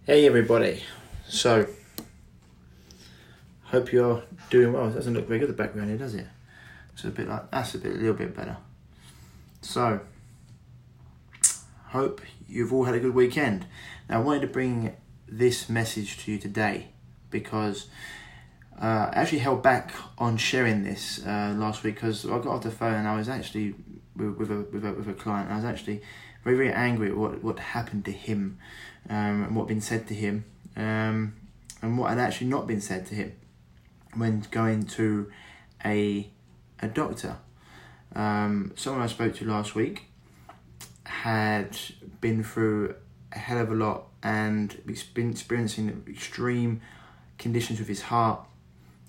Hey everybody, so hope you're doing well. It doesn't look very good, the background here, does it? It's a bit like, a little bit better. So, hope you've all had a good weekend. Now I wanted to bring this message to you today because I actually held back on sharing this last week because I got off the phone and I was actually with a client. I was actually very, very angry at what happened to him and what had been said to him and what had actually not been said to him when going to a doctor. Someone I spoke to last week had been through a hell of a lot and been experiencing extreme conditions with his heart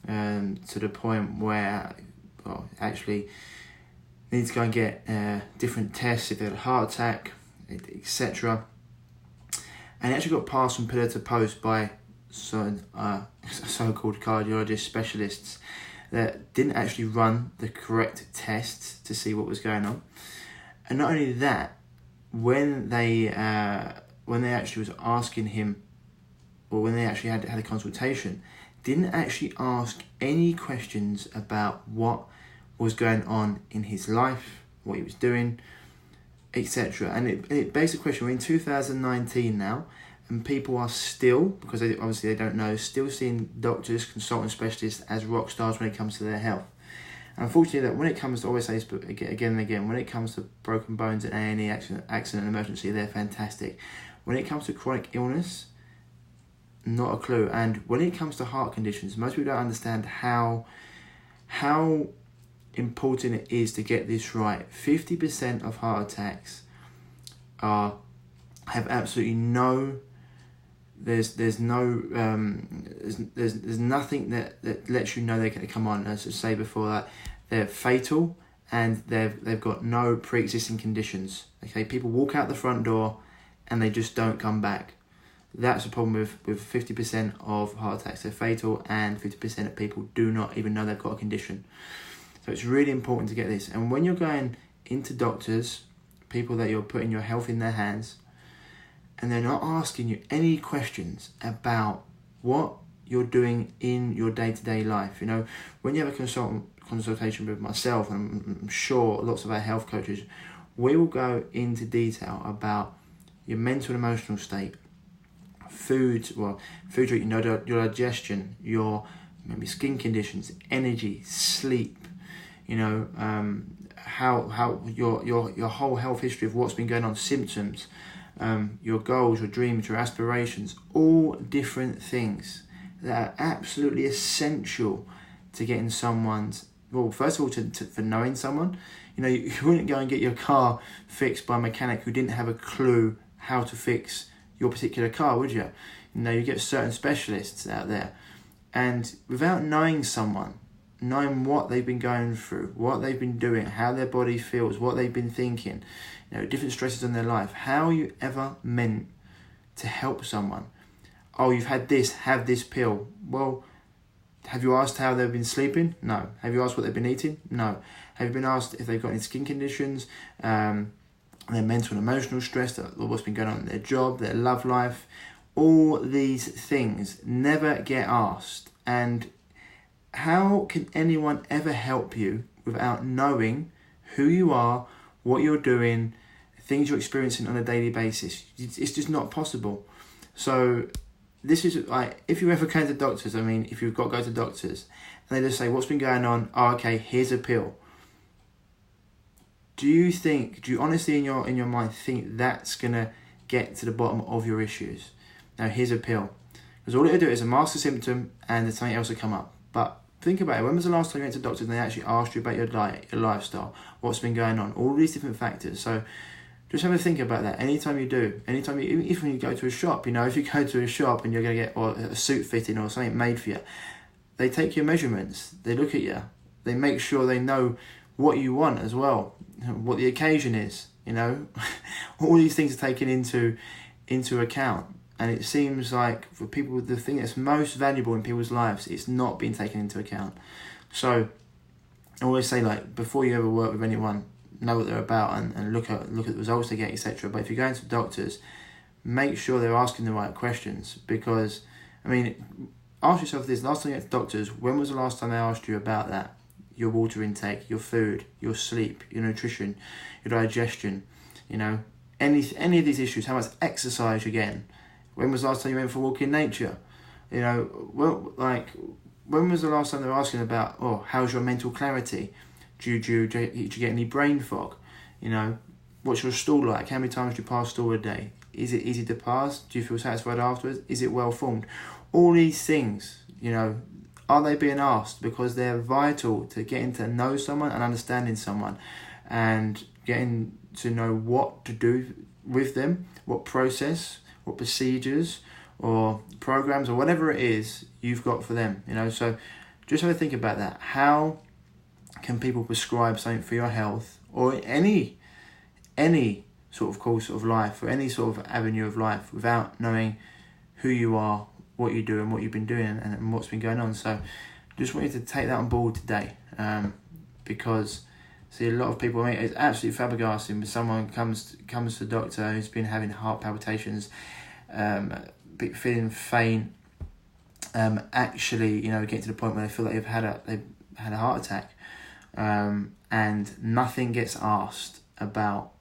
to the point where actually needs to go and get different tests if they had a heart attack, etc. And he actually got passed from pillar to post by so-called cardiologist specialists that didn't actually run the correct tests to see what was going on. And not only that, when they actually was asking him, or when they actually had a consultation, didn't actually ask any questions about what was going on in his life, what he was doing, etc. And it begs the question, we're in 2019 now, and people are still, because they don't know, still seeing doctors, consultant specialists as rock stars when it comes to their health. And unfortunately, that when it comes to, I always say this again and again, when it comes to broken bones and A&E, accident and emergency, they're fantastic. When it comes to chronic illness, not a clue. And when it comes to heart conditions, most people don't understand how important it is to get this right. 50% of heart attacks have absolutely no. There's nothing that lets you know they're going to come on. As I say before, that they're fatal and they've got no pre-existing conditions. Okay, people walk out the front door and they just don't come back. That's the problem with 50% of heart attacks. They're fatal and 50% of people do not even know they've got a condition. So it's really important to get this. And when you're going into doctors, people that you're putting your health in their hands, and they're not asking you any questions about what you're doing in your day-to-day life. You know, when you have a consultation with myself, and I'm sure lots of our health coaches, we will go into detail about your mental and emotional state, food, your digestion, your maybe skin conditions, energy, sleep, you know, how your whole health history of what's been going on, symptoms, your goals, your dreams, your aspirations, all different things that are absolutely essential to getting someone's, well, first of all, for knowing someone. You know, you wouldn't go and get your car fixed by a mechanic who didn't have a clue how to fix your particular car, would you? You know, you get certain specialists out there, and without knowing someone, knowing what they've been going through, what they've been doing, how their body feels, what they've been thinking, you know, different stresses in their life, how are you ever meant to help someone? Oh, you've had this, have this pill. Well, have you asked how they've been sleeping? No. Have you asked what they've been eating? No. Have you been asked if they've got any skin conditions, their mental and emotional stress, what's been going on in their job, their love life? All these things never get asked. And how can anyone ever help you without knowing who you are, what you're doing, things you're experiencing on a daily basis? It's just not possible. So this is like, if you ever go to doctors, if you've got to go to doctors and they just say, what's been going on? Oh, okay, here's a pill. Do you honestly in your mind think that's going to get to the bottom of your issues? Now, here's a pill. Because all it'll do is mask the symptom and then something else will come up. But think about it. When was the last time you went to doctors and they actually asked you about your diet, your lifestyle, what's been going on, all these different factors? So just have a think about that. Anytime you do, even when you go to a shop, you know, if you go to a shop and you're going to get a suit fitting or something made for you, they take your measurements, they look at you, they make sure they know what you want as well, what the occasion is, you know. All these things are taken into account. And it seems like for people, the thing that's most valuable in people's lives, it's not being taken into account. So I always say, like, before you ever work with anyone, know what they're about and look at the results they get, etc. But if you're going to doctors, make sure they're asking the right questions. Because, I mean, ask yourself this: last time you went to doctors, when was the last time they asked you about that? Your water intake, your food, your sleep, your nutrition, your digestion, you know, any of these issues. How much exercise you're getting? When was the last time you went for a walk in nature? You know, well, like, when was the last time they were asking about, oh, how's your mental clarity? Do you get any brain fog? You know, what's your stool like? How many times do you pass stool a day? Is it easy to pass? Do you feel satisfied afterwards? Is it well formed? All these things, you know, are they being asked? Because they're vital to getting to know someone and understanding someone, and getting to know what to do with them, what process, what procedures or programs or whatever it is you've got for them, you know. So just have a think about that. How can people prescribe something for your health, or any sort of course of life, or any sort of avenue of life, without knowing who you are, what you do and what you've been doing and what's been going on? So just want you to take that on board today, because see, a lot of people, I mean, it's absolutely flabbergasting when someone comes to the doctor who's been having heart palpitations, feeling faint, actually, you know, getting to the point where they feel like they've had a heart attack, and nothing gets asked about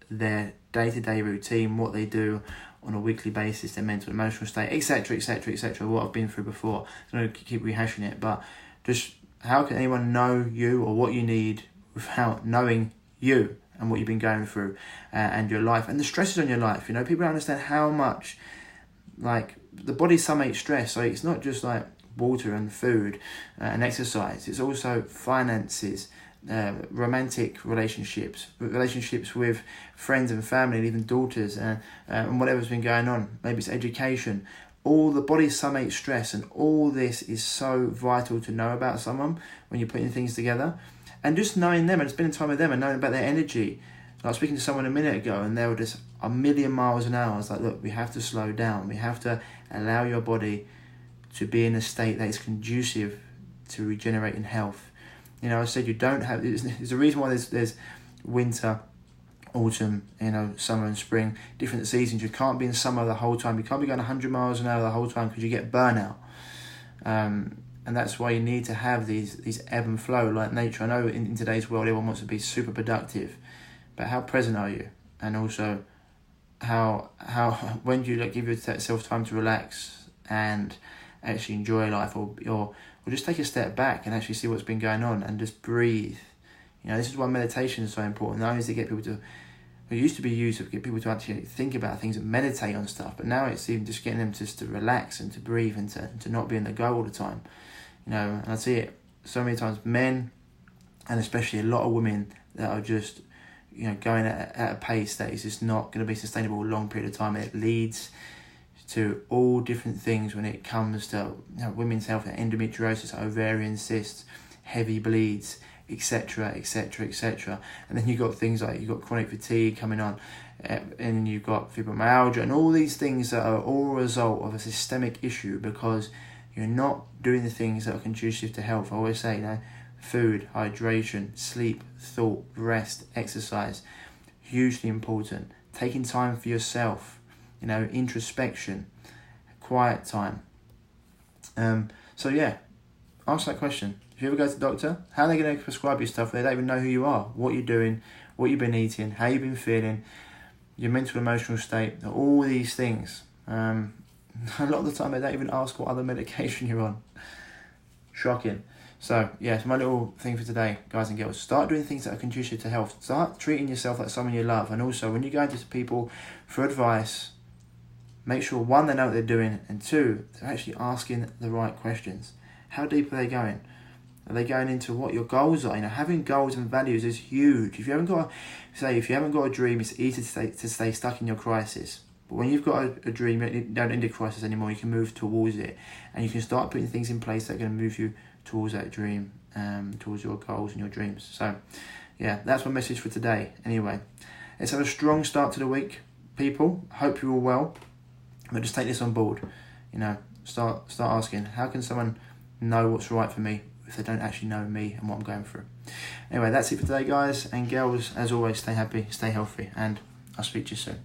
their day-to-day routine, what they do on a weekly basis, their mental and emotional state, etc., etc., etc., what I've been through before. I don't keep rehashing it, but just how can anyone know you or what you need without knowing you and what you've been going through, and your life and the stresses on your life? You know, people don't understand how much, like, the body's summate stress. So it's not just like water and food and exercise. It's also finances, romantic relationships with friends and family, and even daughters, and whatever's been going on. Maybe it's education. All the body's summate stress, and all this is so vital to know about someone when you're putting things together. And just knowing them and spending time with them and knowing about their energy. I was speaking to someone a minute ago, and they were just a million miles an hour. I was like, look, we have to slow down. We have to allow your body to be in a state that is conducive to regenerating health. You know, I said you don't have. There's a reason why there's winter, autumn, you know, summer and spring, different seasons. You can't be in summer the whole time. You can't be going 100 miles an hour the whole time, because you get burnout. And that's why you need to have these ebb and flow like nature. I know in today's world everyone wants to be super productive, but how present are you? And also, how when do you give yourself time to relax and actually enjoy life, or just take a step back and actually see what's been going on and just breathe. You know, this is why meditation is so important. Not only is to get people to, it used to be used to get people to actually think about things and meditate on stuff, but now it's even just getting them just to relax and to breathe and to not be in the go all the time. You know, and I see it so many times, men, and especially a lot of women, that are just, you know, going at a pace that is just not going to be sustainable a long period of time. And it leads to all different things when it comes to, you know, women's health, endometriosis, ovarian cysts, heavy bleeds, etc., etc., etc. And then you've got things like, you've got chronic fatigue coming on, and you've got fibromyalgia, and all these things that are all a result of a systemic issue, because you're not doing the things that are conducive to health. I always say, you know, food, hydration, sleep, thought, rest, exercise, hugely important. Taking time for yourself, you know, introspection, quiet time. So yeah, ask that question. If you ever go to the doctor, how are they going to prescribe you stuff? They don't even know who you are, what you're doing, what you've been eating, how you've been feeling, your mental emotional state, all these things. A lot of the time they don't even ask what other medication you're on. Shocking. So yeah, it's my little thing for today, guys and girls. Start doing things that are conducive to health. Start treating yourself like someone you love. And also, when you go into people for advice, make sure, one, they know what they're doing, and two, they're actually asking the right questions. How deep are they going? Are they going into what your goals are? You know, having goals and values is huge. If you haven't got a dream, it's easy to stay stuck in your crisis. But when you've got a dream, you don't need a crisis anymore. You can move towards it, and you can start putting things in place that are going to move you towards that dream, towards your goals and your dreams. So, yeah, that's my message for today. Anyway, let's have a strong start to the week, people. Hope you're all well. But just take this on board. You know, start asking, how can someone know what's right for me if they don't actually know me and what I'm going through? Anyway, that's it for today, guys and girls. As always, stay happy, stay healthy, and I'll speak to you soon.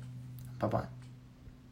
Bye-bye.